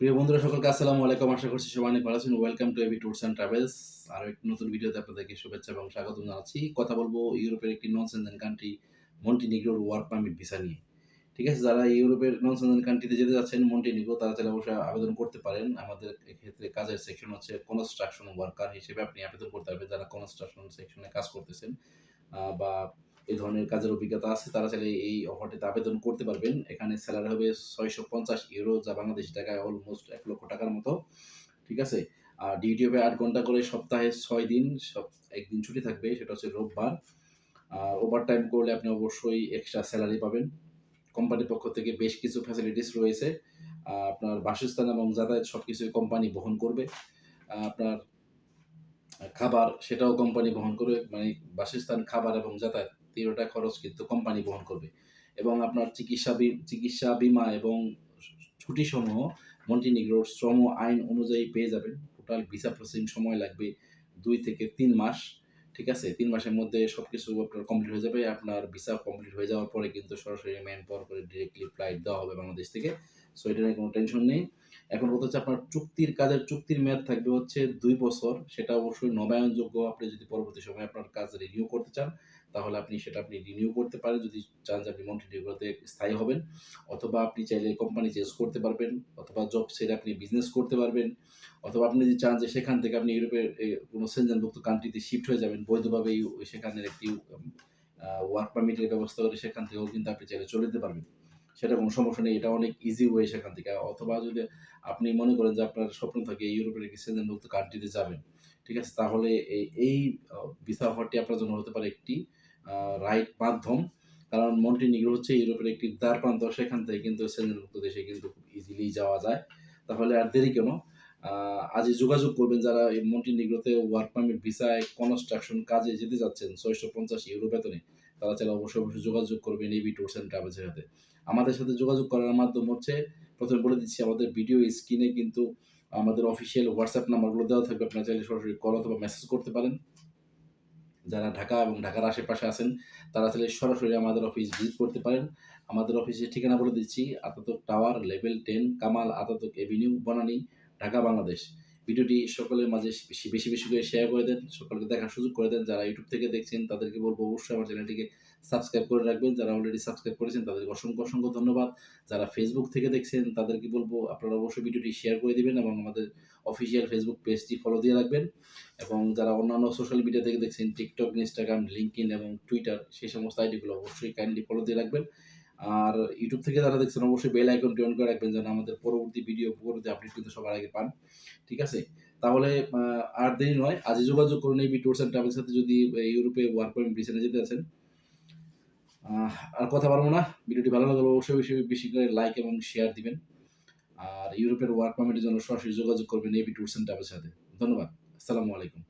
প্রিয় বন্ধুরা সকলকে আসসালামু আলাইকুম। আশা করছি সবাই অনেক ভালো আছেন। Welcome to A B tours and travels. আরো একটি নতুন ভিডিওতে আপনাদেরকে শুভেচ্ছা এবং স্বাগতম জানাচ্ছি। কথা বলবো ইউরোপের একটি নন সেনজেন কান্ট্রি মন্টিনিগ্রোর ওয়ার্ক পারমিট ভিসা নিয়ে। ঠিক আছে? যারা ইউরোপের নন সেনজেন কান্ট্রিতে যেতে যাচ্ছেন মন্টিনিগ্রো তারা চাইলে অবশ্যই আবেদন করতে পারেন। আমাদের এক্ষেত্রে কাজের সেকশন হচ্ছে কনস্ট্রাকশন ওয়ার্কার হিসেবে আপনি আবেদন করতে পারবেন। যারা কনস্ট্রাকশন সেকশনে কাজ করতেছেন বা এই ধরনের কাজের অভিজ্ঞতা আছে তারা চাইলে এই অফারটিতে আবেদন করতে পারবেন। এখানে স্যালারি হবে €৬৫০ যা বাংলাদেশী টাকায় অলমোস্ট ৳১,০০,০০০ মতো। ঠিক আছে? আর ডিউটি হবে ৮ ঘন্টা করে সপ্তাহে ৬ দিন, ১ দিন ছুটি থাকবে সেটা হচ্ছে রোববার। আর ওভারটাইম করলে আপনি অবশ্যই এক্সট্রা স্যালারি পাবেন। কোম্পানির পক্ষ থেকে বেশ কিছু ফ্যাসিলিটিস রয়েছে। আপনার বাসস্থান এবং যাতায়াত সবকিছুই কোম্পানি বহন করবে। আপনার খাবার সেটাও কোম্পানি বহন করবে। মানে বাসস্থান, খাবার এবং যাতায়াত ৩ টা খরচ কিন্তু কোম্পানি বহন করবে। এবং আপনার চিকিৎসা বীমা এবং ছুটিসমূহ মন্টিনিগ্রোর শ্রম আইন অনুযায়ী পেয়ে যাবেন। টোটাল ভিসা প্রসেসিং সময় লাগবে ২ থেকে ৩ মাস। ঠিক আছে? ৩ মাসের মধ্যে সবকিছু আপনার কমপ্লিট হয়ে যাবে। আপনার ভিসা কমপ্লিট হয়ে যাওয়ার পরে কিন্তু সরাসরি ম্যান পাওয়ার করে ডিরেক্টলি ফ্লাইট দেওয়া হবে বাংলাদেশ থেকে। সো এটা নিয়ে কোনো টেনশন নেই। এখন কথা হচ্ছে আপনার কাজের চুক্তির মেয়াদ থাকবে হচ্ছে ২ বছর। সেটা অবশ্যই নবায়নযোগ্য। আপনি যদি পরবর্তী সময়ে আপনার কাজ রিনিউ করতে চান, তাহলে আপনি রিনিউ করতে পারেন। যদি চান যে আপনি মন্টিনিগ্রোতে স্থায়ী হবেন, অথবা আপনি চাইলে কোম্পানি চেঞ্জ করতে পারবেন, অথবা জব ছেড়ে আপনি বিজনেস করতে পারবেন, অথবা আপনি যদি চান যে সেখান থেকে আপনি ইউরোপের কোনো সেনজেনভুক্ত কান্ট্রিতে শিফট হয়ে যাবেন বৈধভাবে সেখানের একটি ওয়ার্ক পারমিটের ব্যবস্থা করে সেখান থেকেও কিন্তু আপনি চাইলে চলে যেতে পারবেন। সেটা কোনো সমস্যা নেই। এটা অনেক ইজি ওয়ে সেখান থেকে। অথবা যদি আপনি মনে করেন যে আপনার স্বপ্ন থাকে ইউরোপের একটি সেনজেনভুক্ত কান্ট্রিতে যাবেন। ঠিক আছে? তাহলে এই ভিসা অফারটি আপনার জন্য হতে পারে একটি আ রাইট মাধ্যম। কারণ মন্টিনিগ্রো হচ্ছে ইউরোপের একটি দ্বারপ্রান্ত। সেখান থেকে কিন্তু সেনজেনভুক্ত দেশে কিন্তু খুব ইজিলি যাওয়া যায়। তাহলে আর দেরি কেন? আ আজই যোগাযোগ করবেন যারা এই মন্টিনিগ্রোতে ওয়ার্ক পারমিট ভিসায় কনস্ট্রাকশন কাজে যেতে চাচ্ছেন €৬৫০ বেতনে। তারা চাইলে অবশ্যই যোগাযোগ করবেন এবি ট্যুরস অ্যান্ড ট্রাভেলস এর সাথে। আমাদের সাথে যোগাযোগ করার মাধ্যম হচ্ছে ১ম এ বলে দিচ্ছি আমাদের ভিডিও স্ক্রিনে কিন্তু আমাদের অফিসিয়াল WhatsApp নাম্বারগুলো দেওয়া থাকবে। আপনারা চাইলে সরাসরি কল অথবা মেসেজ করতে পারেন। যারা ঢাকা এবং ঢাকার আশেপাশে আছেন তারা চাইলে সরাসরি আমাদের অফিস ভিজিট করতে পারেন। আমাদের অফিসের ঠিকানা বলে দিচ্ছি Ataturk tower, level 10, Kamal Ataturk Avenue, Banani, Dhaka, Bangladesh. ভিডিওটি সকলের মাঝে বেশি করে শেয়ার করে দেন। সকলকে দেখার সুযোগ করে দেন। যারা YouTube থেকে দেখছেন তাদেরকে বলব অবশ্যই আমার চ্যানেলটিকে সাবস্ক্রাইব করে রাখবেন। যারা অলরেডি সাবস্ক্রাইব করেছেন তাদেরকে অসংখ্য ধন্যবাদ। যারা Facebook থেকে দেখছেন তাদেরকে বলব আপনারা অবশ্যই ভিডিওটি শেয়ার করে দিবেন এবং আমাদের অফিসিয়াল Facebook পেজটি ফলো দিয়ে রাখবেন। এবং যারা অন্যান্য সোশ্যাল মিডিয়া থেকে দেখছেন TikTok, Instagram, LinkedIn এবং Twitter সেই সমস্ত আইডিগুলো অবশ্যই কাইন্ডলি ফলো দিয়ে রাখবেন। আর YouTube থেকে যারা দেখছেন অবশ্যই বেল আইকনটি অন করে রাখবেন যেন আমাদের পরবর্তী আপডেট কিন্তু সবার আগে পান। ঠিক আছে? তাহলে আর দেরি নয় আজই যোগাযোগ করুন এবি ট্যুরস অ্যান্ড ট্রাভেলস সাথে যদি ইউরোপে ওয়ার্ক পারমিট ভিসা নিয়ে যেতে আছেন। আর কথা বাড়াবো না। ভিডিওটি ভালো লাগলে অবশ্যই বেশি করে লাইক এবং শেয়ার দিবেন। আর ইউরোপের ওয়ার্ক পারমিটের জন্য সরাসরি যোগাযোগ করবেন এবি ট্যুরস অ্যান্ড ট্রাভেলস সাথে। ধন্যবাদ। আসসালামু আলাইকুম।